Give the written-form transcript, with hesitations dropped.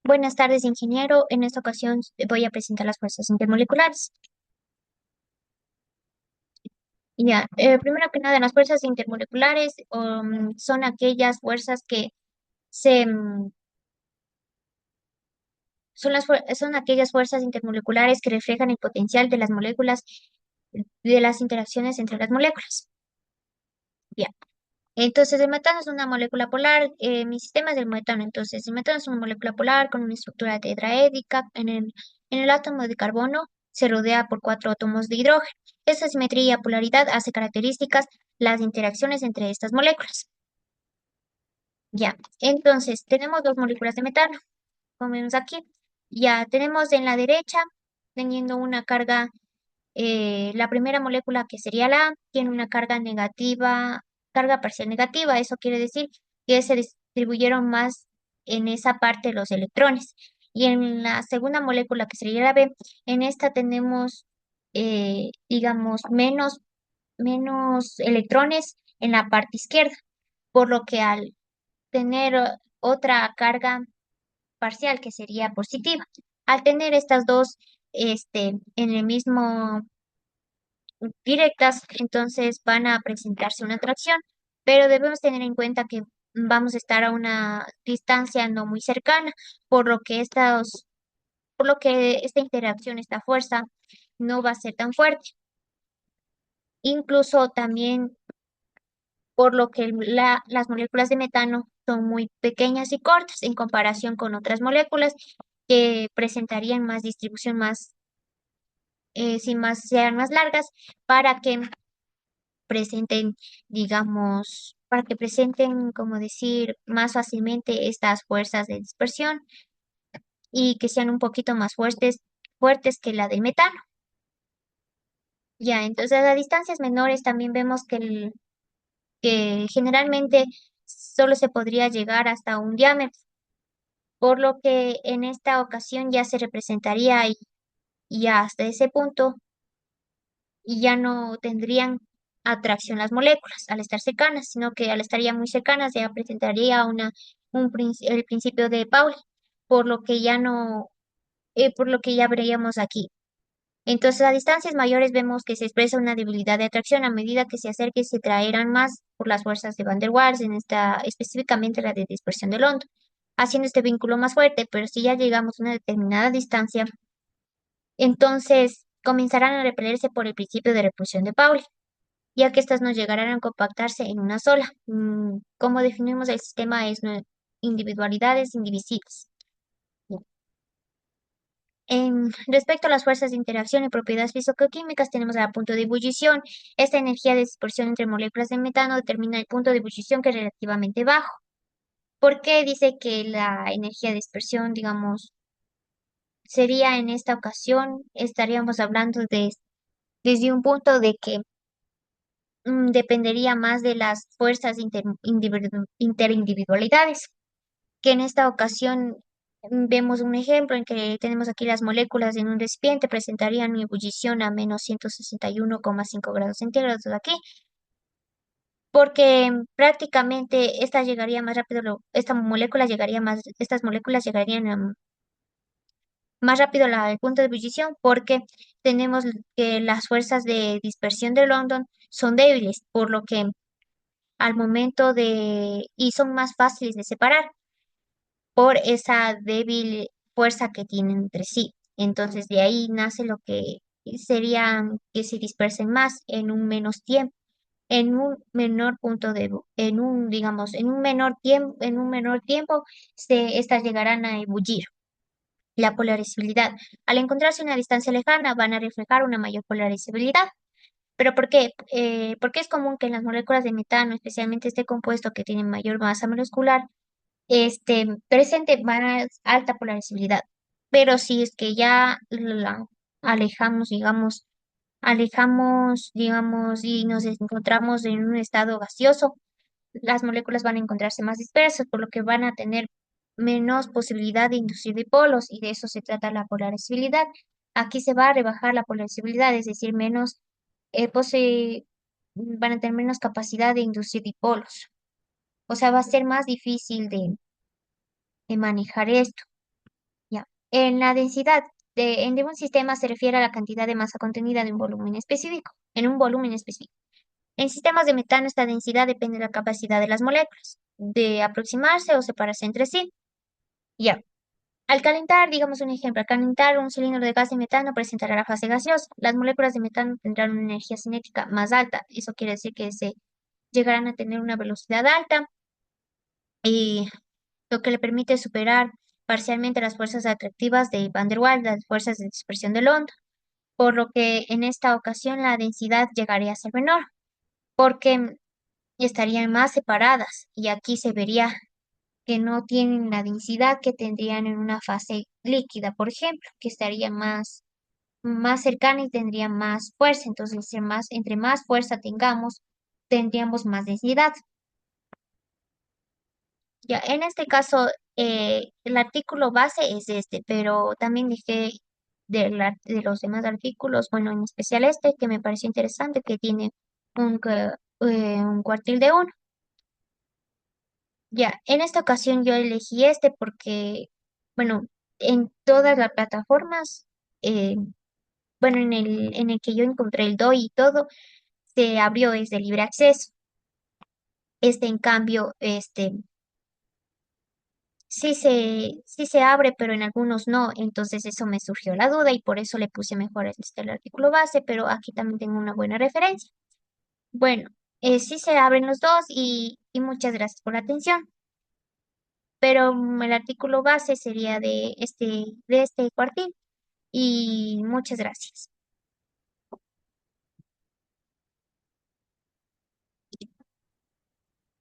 Buenas tardes, ingeniero. En esta ocasión voy a presentar las fuerzas intermoleculares. Ya, primero que nada, las fuerzas intermoleculares son aquellas fuerzas que se, son aquellas fuerzas intermoleculares que reflejan el potencial de las moléculas, de las interacciones entre las moléculas. Ya. Entonces, el metano es una molécula polar. Mi sistema es del metano. Entonces, el metano es una molécula polar con una estructura tetraédrica. En el átomo de carbono se rodea por cuatro átomos de hidrógeno. Esta simetría y polaridad hace características las interacciones entre estas moléculas. Ya, entonces, tenemos dos moléculas de metano, como vemos aquí. Ya, tenemos en la derecha, teniendo una carga, la primera molécula que sería la A, tiene una carga negativa, carga parcial negativa. Eso quiere decir que se distribuyeron más en esa parte los electrones. Y en la segunda molécula que sería la B, en esta tenemos, digamos, menos electrones en la parte izquierda, por lo que al tener otra carga parcial que sería positiva, al tener estas dos en el mismo directas, entonces van a presentarse una atracción, pero debemos tener en cuenta que vamos a estar a una distancia no muy cercana, por lo que por lo que esta interacción, esta fuerza, no va a ser tan fuerte. Incluso también por lo que las moléculas de metano son muy pequeñas y cortas en comparación con otras moléculas que presentarían más distribución, sean más largas para que presenten, digamos, para que presenten, como decir, más fácilmente estas fuerzas de dispersión y que sean un poquito más fuertes que la del metano. Ya, entonces a distancias menores también vemos que generalmente solo se podría llegar hasta un diámetro, por lo que en esta ocasión ya se representaría y hasta ese punto y ya no tendrían atracción las moléculas al estar cercanas, sino que al estar ya muy cercanas ya presentaría el principio de Pauli, por lo que ya no, por lo que ya veríamos aquí. Entonces, a distancias mayores vemos que se expresa una debilidad de atracción a medida que se acerque se traerán más por las fuerzas de Van der Waals, específicamente la de dispersión del hondo, haciendo este vínculo más fuerte, pero si ya llegamos a una determinada distancia, entonces comenzarán a repelerse por el principio de repulsión de Pauli, ya que éstas no llegarán a compactarse en una sola. Como definimos el sistema es individualidades indivisibles. Respecto a las fuerzas de interacción y propiedades físico-químicas, tenemos el punto de ebullición. Esta energía de dispersión entre moléculas de metano determina el punto de ebullición, que es relativamente bajo. ¿Por qué dice que la energía de dispersión, digamos, sería en esta ocasión? Estaríamos hablando desde un punto de que dependería más de las fuerzas interindividualidades, que en esta ocasión vemos un ejemplo en que tenemos aquí las moléculas en un recipiente presentarían una ebullición a menos 161,5 grados centígrados aquí, porque prácticamente esta llegaría más rápido, estas moléculas llegarían más rápido al punto de ebullición porque tenemos que las fuerzas de dispersión de London son débiles, por lo que y son más fáciles de separar por esa débil fuerza que tienen entre sí. Entonces de ahí nace lo que sería que se dispersen más en un menos tiempo, en un menor punto digamos, en un menor tiempo, estas llegarán a ebullir. La polarizabilidad. Al encontrarse a una distancia lejana, van a reflejar una mayor polarizabilidad. ¿Pero por qué? Porque es común que en las moléculas de metano, especialmente este compuesto que tiene mayor masa molecular, presente más alta polarizabilidad. Pero si es que ya la alejamos, digamos, y nos encontramos en un estado gaseoso, las moléculas van a encontrarse más dispersas, por lo que van a tener menos posibilidad de inducir dipolos, y de eso se trata la polarizabilidad. Aquí se va a rebajar la polarizabilidad, es decir, van a tener menos capacidad de inducir dipolos. O sea, va a ser más difícil de manejar esto. En la densidad de un sistema se refiere a la cantidad de masa contenida en un volumen específico. En sistemas de metano, esta densidad depende de la capacidad de las moléculas de aproximarse o separarse entre sí. Ya. Al calentar, digamos un ejemplo, al calentar un cilindro de gas de metano presentará la fase gaseosa. Las moléculas de metano tendrán una energía cinética más alta. Eso quiere decir que se llegarán a tener una velocidad alta y lo que le permite superar parcialmente las fuerzas atractivas de Van der Waals, las fuerzas de dispersión del hondo, por lo que en esta ocasión la densidad llegaría a ser menor, porque estarían más separadas y aquí se vería que no tienen la densidad que tendrían en una fase líquida, por ejemplo, que estaría más cercana y tendría más fuerza. Entonces, entre más fuerza tengamos, tendríamos más densidad. Ya, en este caso, el artículo base es este, pero también dije de los demás artículos, bueno, en especial este, que me pareció interesante, que tiene un cuartil de uno. Ya, en esta ocasión yo elegí este porque, bueno, en todas las plataformas, eh, bueno, en el que yo encontré el DOI y todo, se abrió, es de libre acceso. Este, en cambio, sí se abre, pero en algunos no. Entonces eso me surgió la duda y por eso le puse mejor el artículo base, pero aquí también tengo una buena referencia. Bueno, sí se abren los dos y muchas gracias por la atención. Pero el artículo base sería de este cuartil y muchas gracias.